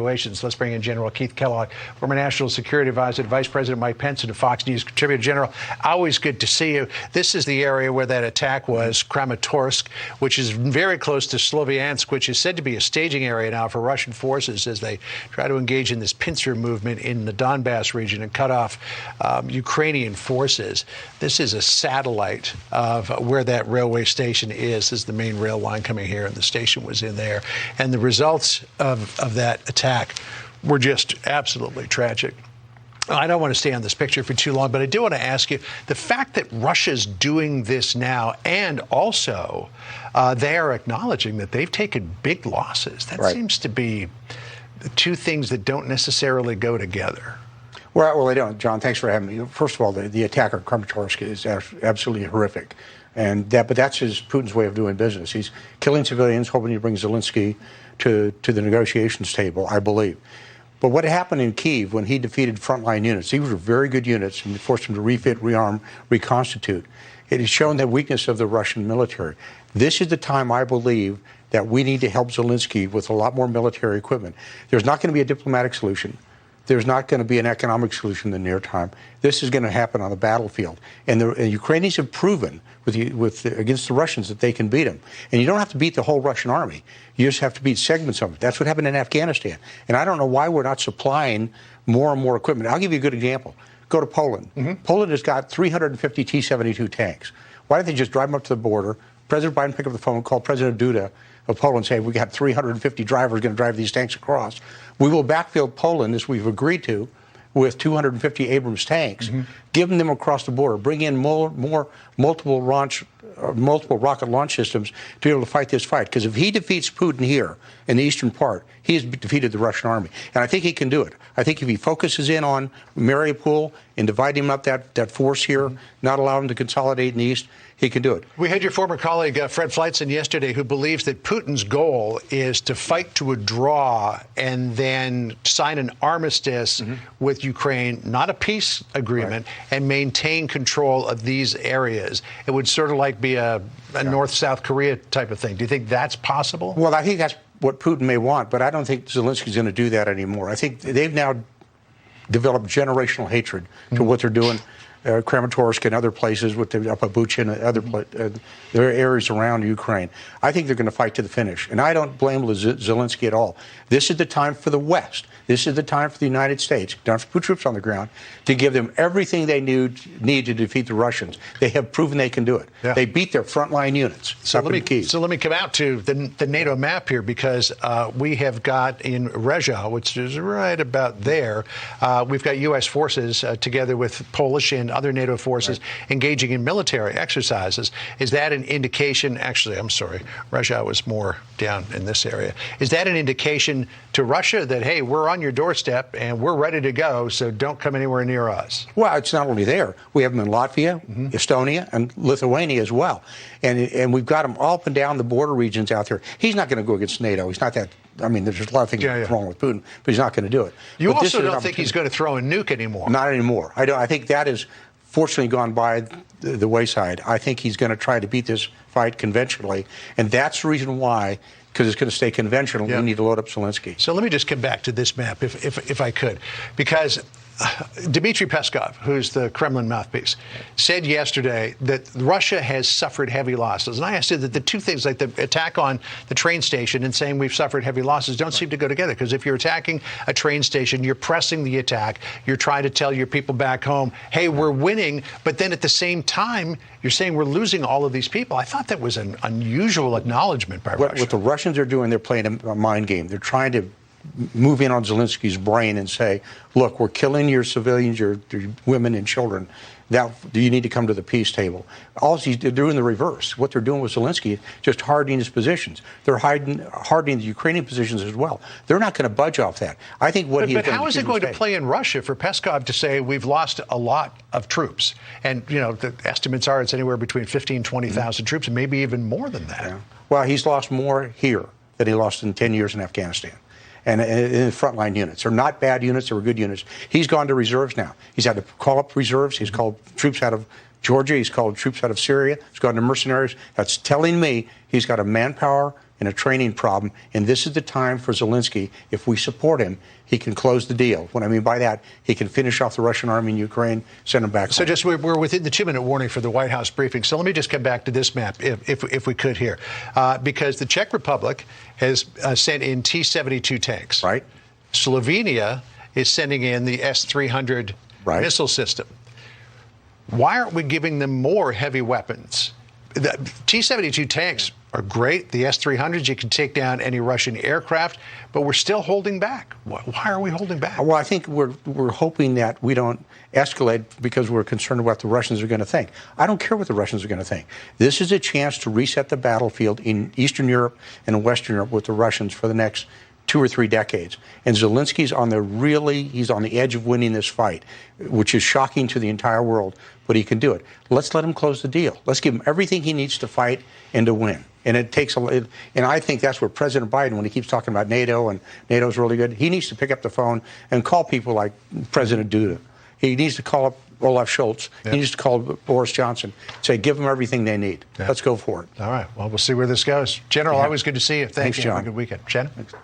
Let's bring in General Keith Kellogg, former National Security Advisor to Vice President Mike Pence, and a Fox News contributor. General, always good to see you. This is the area where that attack was, Kramatorsk, which is very close to Sloviansk, which is said to be a staging area now for Russian forces as they try to engage in this pincer movement in the Donbass region and cut off Ukrainian forces. This is a satellite of where that railway station is. This is the main rail line coming here, and the station was in there. And the results of that attack were just absolutely tragic. I don't want to stay on this picture for too long, but I do want to ask you, the fact that Russia's doing this now, and also they are acknowledging that they've taken big losses, that seems to be the two things that don't necessarily go together. Well, they don't. John, thanks for having me. First of all, the attack on Kramatorsk is absolutely horrific. But that's Putin's way of doing business. He's killing civilians, hoping to bring Zelensky to the negotiations table, I believe. But what happened in Kyiv when he defeated frontline units, these were very good units, and forced them to refit, rearm, reconstitute. It has shown the weakness of the Russian military. This is the time, I believe, that we need to help Zelensky with a lot more military equipment. There's not going to be a diplomatic solution. There's not going to be an economic solution in the near time. This is going to happen on the battlefield. And the Ukrainians have proven against the Russians that they can beat them. And you don't have to beat the whole Russian army. You just have to beat segments of it. That's what happened in Afghanistan. And I don't know why we're not supplying more and more equipment. I'll give you a good example. Go to Poland. Poland has got 350 T-72 tanks. Why don't they just drive them up to the border? President Biden pick up the phone, call President Duda of Poland, say, we got 350 drivers going to drive these tanks across. We will backfill Poland, as we've agreed to, with 250 Abrams tanks, giving them across the border, bring in more multiple rocket launch systems to be able to fight this fight. Because if he defeats Putin here in the eastern part, he has defeated the Russian army. And I think he can do it. I think if he focuses in on Mariupol and dividing up that force here, not allow him to consolidate in the east, he can do it. We had your former colleague, Fred Fleitzen, yesterday, who believes that Putin's goal is to fight to a draw and then sign an armistice with Ukraine, not a peace agreement, and maintain control of these areas. It would sort of like be a North-South Korea type of thing. Do you think that's possible? Well, I think that's what Putin may want, but I don't think Zelensky's going to do that anymore. I think they've now developed generational hatred to what they're doing. Kramatorsk and other places with the Bucha and other there are areas around Ukraine. I think they're going to fight to the finish. And I don't blame Zelensky at all. This is the time for the West. This is the time for the United States, not to put troops on the ground, to give them everything they need to defeat the Russians. They have proven they can do it. Yeah. They beat their frontline units. So let me come out to the NATO map here, because we have got in Rezha, which is right about there, we've got U.S. forces together with Polish and other NATO forces engaging in military exercises. Is that an indication? Actually, I'm sorry, Rezha was more down in this area. Is that an indication to Russia that, hey, we're on your doorstep and we're ready to go, so don't come anywhere near us? Well, it's not only there. We have them in Latvia, Estonia, and Lithuania as well. And we've got them all up and down the border regions out there. He's not going to go against NATO. He's not that. I mean, there's a lot of things wrong with Putin, but he's not going to do it. You also don't think he's going to throw a nuke anymore? Not anymore. I don't. I think that is fortunately gone by the wayside. I think he's going to try to beat this fight conventionally, and that's the reason why. Because it's going to stay conventional. We need to load up Zelensky. So let me just come back to this map, if I could, because Dmitry Peskov, who's the Kremlin mouthpiece, said yesterday that Russia has suffered heavy losses. And I asked him that the two things, like the attack on the train station and saying we've suffered heavy losses, don't seem to go together. Because if you're attacking a train station, you're pressing the attack. You're trying to tell your people back home, hey, we're winning. But then at the same time, you're saying we're losing all of these people. I thought that was an unusual acknowledgement by Russia. What the Russians are doing, they're playing a mind game. They're trying to move in on Zelensky's brain and say, look, we're killing your civilians, your women and children. Now, do you need to come to the peace table? All they're doing the reverse. What they're doing with Zelensky, just hardening his positions. They're hardening the Ukrainian positions as well. They're not going to budge off that. I think what But how is it going to play in Russia for Peskov to say we've lost a lot of troops? And, you know, the estimates are it's anywhere between 15,000, 20,000 troops, and maybe even more than that. Yeah. Well, he's lost more here than he lost in 10 years in Afghanistan. And in frontline units. They're not bad units, they were good units. He's gone to reserves now. He's had to call up reserves. He's called troops out of Georgia. He's called troops out of Syria. He's gone to mercenaries. That's telling me he's got a manpower and a training problem. And this is the time for Zelensky. If we support him, he can close the deal. What I mean by that, he can finish off the Russian army in Ukraine, send them back So home. just we're within the 2-minute warning for the White House briefing. So let me just come back to this map, if we could here, because the Czech Republic has sent in T-72 tanks. Right. Slovenia is sending in the S-300 missile system. Why aren't we giving them more heavy weapons? The T-72 tanks are great. The S-300s, you can take down any Russian aircraft, but we're still holding back. Why are we holding back? Well, I think we're hoping that we don't escalate because we're concerned what the Russians are going to think. I don't care what the Russians are going to think. This is a chance to reset the battlefield in Eastern Europe and in Western Europe with the Russians for the next 2 or 3 decades. And Zelensky's he's on the edge of winning this fight, which is shocking to the entire world, but he can do it. Let's let him close the deal. Let's give him everything he needs to fight and to win. And it takes and I think that's where President Biden, when he keeps talking about NATO and NATO's really good, he needs to pick up the phone and call people like President Duda. He needs to call up Olaf Scholz. He needs to call Boris Johnson, say, give them everything they need. Let's go for it. All right. Well, we'll see where this goes. General, always good to see you. Thanks, John. Have a good weekend. Shannon? Thanks.